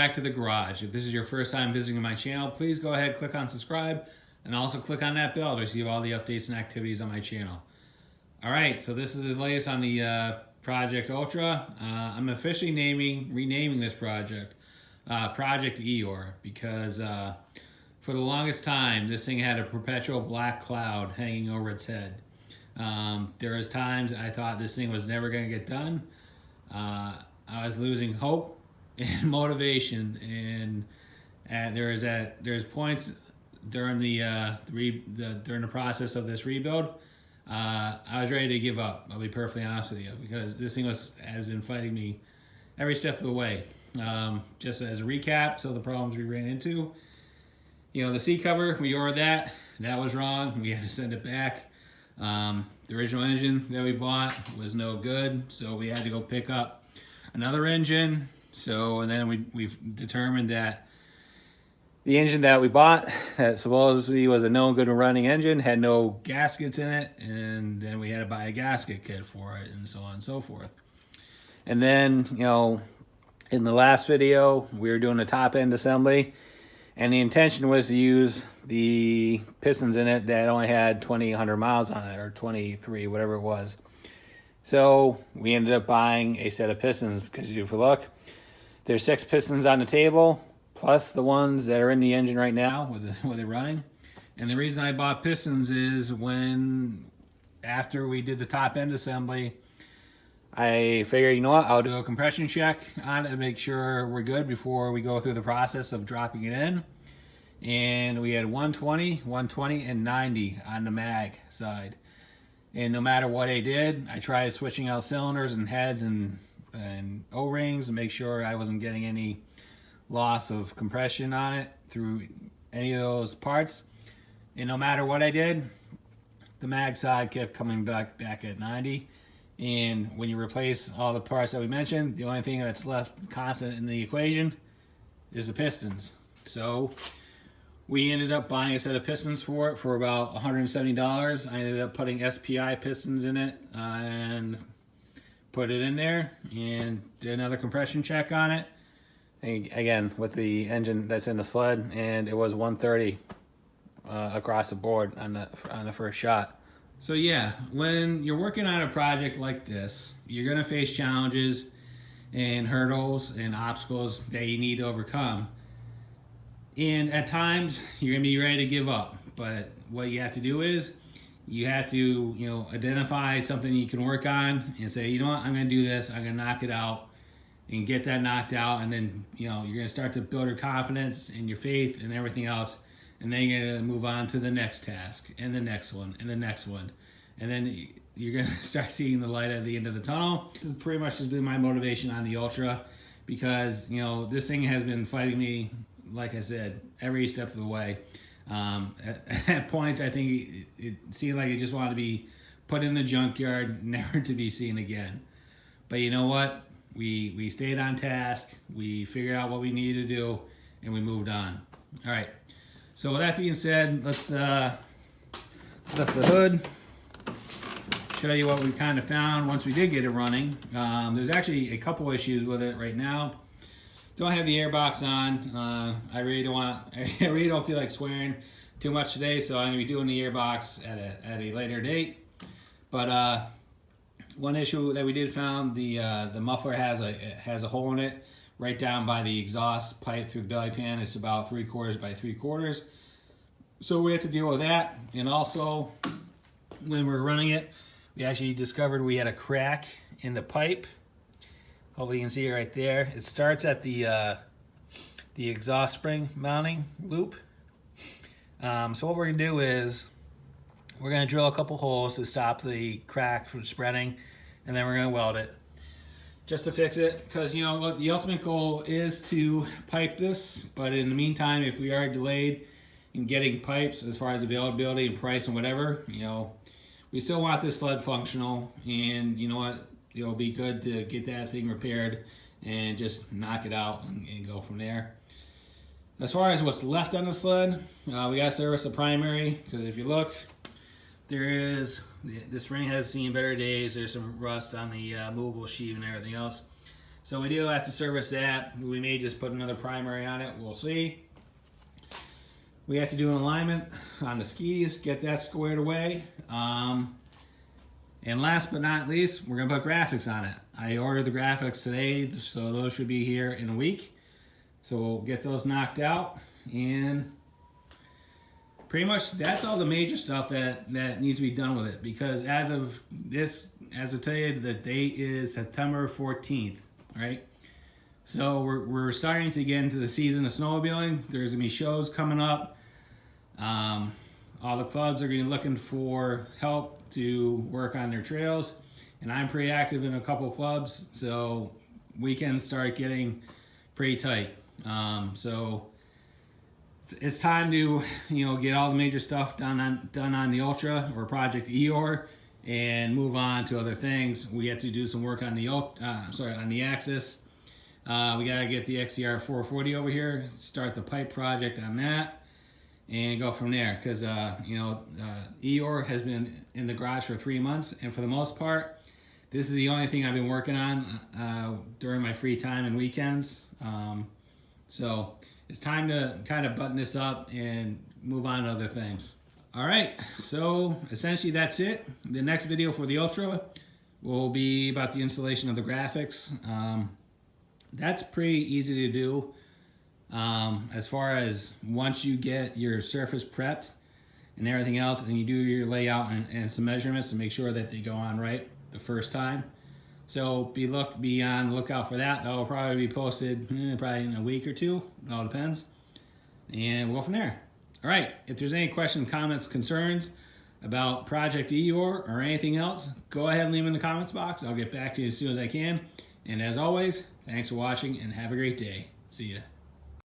back to the garage. If this is your first time visiting my channel, please go ahead, click on subscribe, and also click on that bell to receive all the updates and activities on my channel. All right, so this is the latest on the Project Ultra. I'm officially renaming this project Project Eeyore because for the longest time, this thing had a perpetual black cloud hanging over its head. There was times I thought this thing was never going to get done. I was losing hope and motivation, and there's points during during the process of this rebuild. I was ready to give up. I'll be perfectly honest with you, because this thing has been fighting me every step of the way. Just as a recap, so the problems we ran into. The seat cover, we ordered that. That was wrong. We had to send it back. The original engine that we bought was no good, so we had to go pick up another engine. And then we've determined that the engine that we bought, that supposedly was a no good running engine, had no gaskets in it, and then we had to buy a gasket kit for it, and so on and so forth. And then, in the last video, we were doing a top end assembly, and the intention was to use the pistons in it that only had 2,100 miles on it, or 23, whatever it was. So we ended up buying a set of pistons, because if you look, there's 6 pistons on the table, plus the ones that are in the engine right now with it running. And the reason I bought pistons is after we did the top end assembly, I figured, I'll do a compression check on it to make sure we're good before we go through the process of dropping it in. And we had 120, 120, and 90 on the mag side. And no matter what I did, I tried switching out cylinders and heads and O-rings to make sure I wasn't getting any loss of compression on it through any of those parts. And no matter what I did, the mag side kept coming back at 90. And when you replace all the parts that we mentioned, the only thing that's left constant in the equation is the pistons. So we ended up buying a set of pistons for it for about $170. I ended up putting SPI pistons in it and put it in there and did another compression check on it. And again, with the engine that's in the sled, and it was 130 across the board on the first shot. So yeah, when you're working on a project like this, you're going to face challenges and hurdles and obstacles that you need to overcome. And at times, you're going to be ready to give up. But what you have to do is, you have to, identify something you can work on and say, you know what, I'm going to do this, I'm going to knock it out and get that knocked out. And then, you're going to start to build your confidence and your faith and everything else. And then you're going to move on to the next task, and the next one, and the next one. And then you're going to start seeing the light at the end of the tunnel. This has pretty much been my motivation on the Ultra, because, this thing has been fighting me, like I said, every step of the way. At points, I think it seemed like it just wanted to be put in the junkyard, never to be seen again. But you know what? We stayed on task, we figured out what we needed to do, and we moved on. All right. So with that being said, let's lift the hood, show you what we kind of found once we did get it running. There's actually a couple issues with it right now. Don't have the airbox on. I really don't feel like swearing too much today, so I'm gonna be doing the airbox at a later date. But one issue that we did found, the muffler has a hole in it right down by the exhaust pipe through the belly pan. It's about 3/4 by 3/4. So we have to deal with that. And also, when we were running it, we actually discovered we had a crack in the pipe. Hopefully you can see it right there. It starts at the exhaust spring mounting loop. So what we're gonna do is, we're gonna drill a couple holes to stop the crack from spreading, and then we're gonna weld it just to fix it, because the ultimate goal is to pipe this. But in the meantime, if we are delayed in getting pipes as far as availability and price and whatever, we still want this sled functional. And you know what, it'll be good to get that thing repaired and just knock it out and go from there. As far as what's left on the sled, we gotta service the primary, because if you look, this ring has seen better days. There's some rust on the movable sheet and everything else. So we do have to service that. We may just put another primary on it. We'll see. We have to do an alignment on the skis, get that squared away. And last but not least, we're gonna put graphics on it. I ordered the graphics today, so those should be here in a week. So we'll get those knocked out, and pretty much that's all the major stuff that needs to be done with it, because as of today, the date is September 14th, right? So we're starting to get into the season of snowmobiling. There's gonna be shows coming up. All the clubs are gonna be looking for help to work on their trails, and I'm pretty active in a couple clubs, so weekends start getting pretty tight. So it's time to get all the major stuff done on the Ultra or Project Eeyore and move on to other things. We have to do some work on the on the Axis. We gotta get the XCR 440 over here, start the pipe project on that, and go from there. Because Eeyore has been in the garage for 3 months, and for the most part, this is the only thing I've been working on during my free time and weekends. So it's time to kind of button this up and move on to other things. All right, so essentially that's it. The next video for the Ultra will be about the installation of the graphics. That's pretty easy to do. As far as once you get your surface prepped and everything else, and you do your layout and some measurements to make sure that they go on right the first time. So be on the lookout for that. That will probably be posted probably in a week or two. It all depends. And we'll go from there. All right, if there's any questions, comments, concerns about Project Eeyore or anything else, go ahead and leave them in the comments box. I'll get back to you as soon as I can. And as always, thanks for watching and have a great day. See ya.